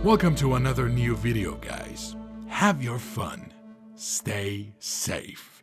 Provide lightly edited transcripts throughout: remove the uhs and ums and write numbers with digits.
Welcome to another new video, guys. Have your fun. Stay safe.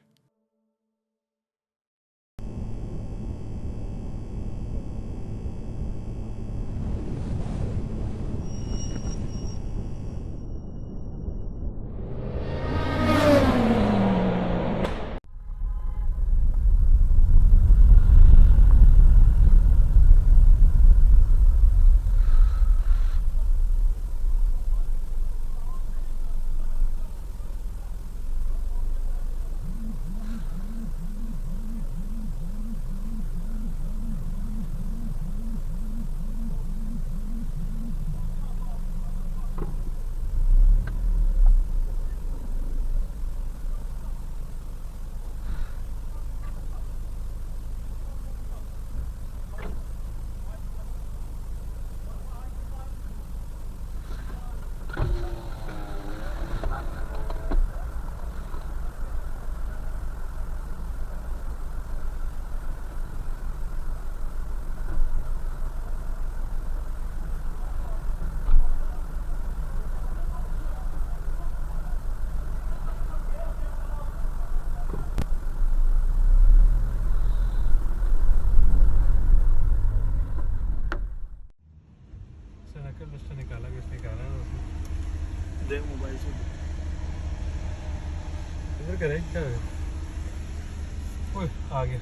आ गया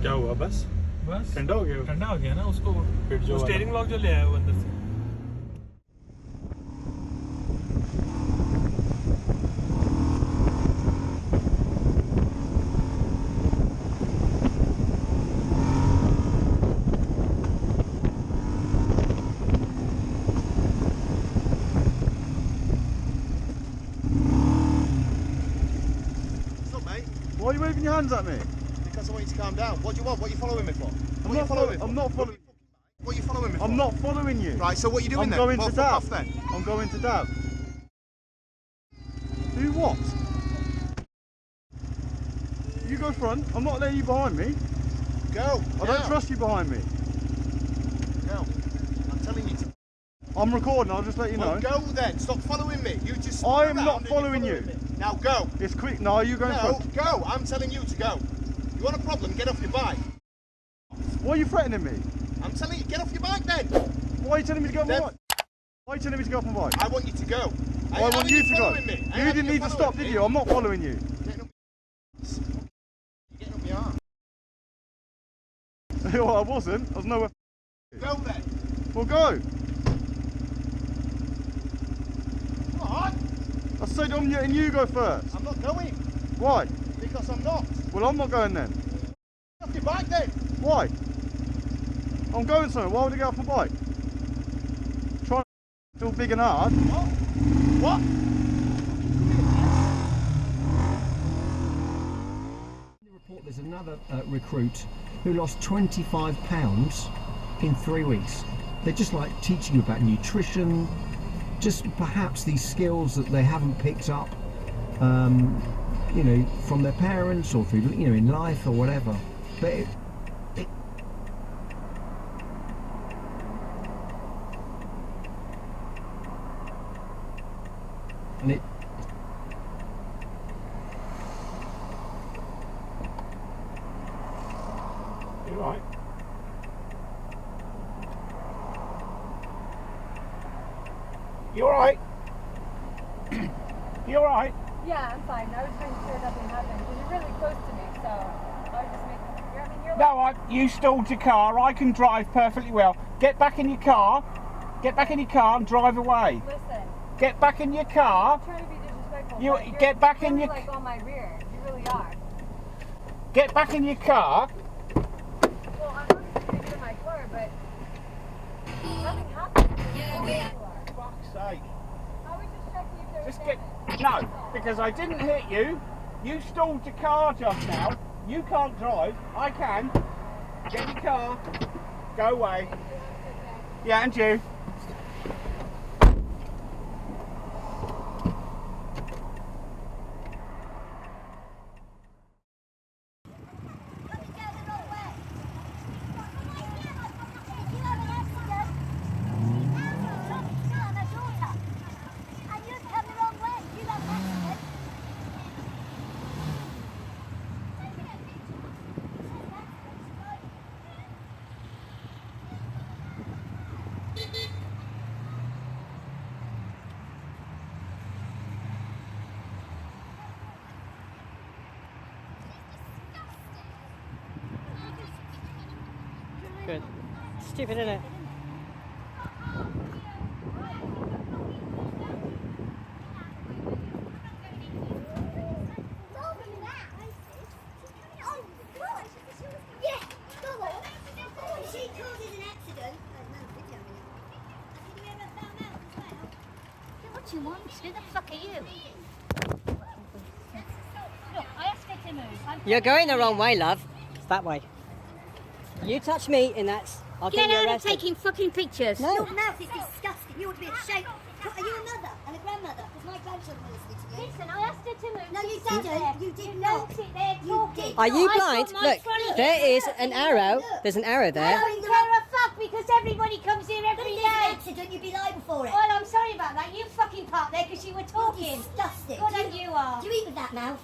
क्या हुआ बस ठंडा हो गया ना उसको जो स्टीयरिंग लॉक जो ले आया वो अंदर से Why are you waving your hands at me? Because I want you to calm down. What do you want? What are you following me for? I'm not following. What are you following me for? I'm not following you. Right, so what are you doing I'm then? going to fuck Dab. off then. I'm going to Dab. Do what? You go front. I'm not letting you behind me. Go. I don't trust you behind me. Go. I'm telling you to. I'm recording. I'll just let you know. Well, go then. Stop following me. You just. I am not following you. Now go. It's quick. No, you going front. No, go. I'm telling you to go. You want a problem? Get off your bike. Why are you threatening me? I'm telling you, get off your bike then. Why are you telling me to go off my bike? Why are you telling me to go off my bike? I want you to go. I want you to go. Me. You didn't need to stop, did you? I'm not following you. Getting up your arm. Well, I wasn't. I was nowhere. Go then. Well, go. What? I said I'm letting you go first. I'm not going. Why? Because I'm not. Well, I'm not going then. Get off your bike then. Why? I'm going somewhere. Why would I get off my bike? Try to feel big and hard. What? What? In the report, there's another recruit who lost 25 pounds in 3 weeks. They're just like teaching you about nutrition, just perhaps these skills that they haven't picked up, you know, from their parents or through, you know, in life or whatever. But and it. You all right? You all right? You all right? Yeah, I'm fine. I was making sure nothing happened because you're really close to me, so I was just making. I mean, you're like, No, you stalled your car. I can drive perfectly well. Get back in your car. Get back in your car and drive away. listen. Get back in your car. I'm trying to be disrespectful. You but you're get back in really, your- like on my rear. You really are. Get back in your car. Well, I'm not going to get in my car, but sake. I was just checking if there was Just get... No, because I didn't hit you. You stalled your car just now. You can't drive. I can. Get your car. Go away. Yeah, and you. Good. Stupid, isn't it? What you want? Who the fuck are you? Look, I asked her to move. You're going the wrong way, love. It's that way. You touch me and that's... I'll get you Get out of arrested. taking fucking pictures. No. Your mouth is disgusting. You ought to be ashamed. Are you a mother and a grandmother? Because my grandchildren are listening to you. Listen, I asked her to move. No, you She sat didn't. there. You did You not. don't sit there You talking. did. Are you I blind? saw my Look, front. there is an arrow. There's an arrow I there. don't care a fuck because everybody comes here But every if there's an day. accident, you'd be liable for it. Well, I'm sorry about that. You fucking parked there because you were You're talking. disgusting. Good on you are. Do you eat with that mouth?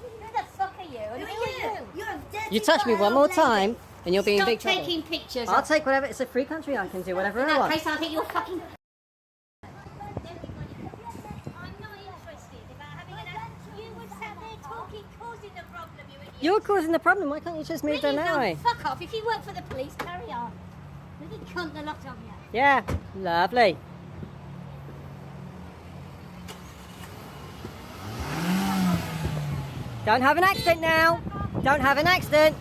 Who the fuck are you? And Who who are you? are you? You're a dirty You touch me fat one more old lady. time and you'll be in Stop big trouble. taking pictures. I'll take whatever. It's a free country. I can do whatever In I that want. case, I'll hit your fucking... I'm not interested about having an... You were sat there talking, causing the problem, you idiot. You're causing the problem. Why can't you just move down Really? that No, way? fuck off. If you work for the police, carry on. Really cunt the lot of you. Yeah, lovely. Don't have an accident now. Don't have an accident.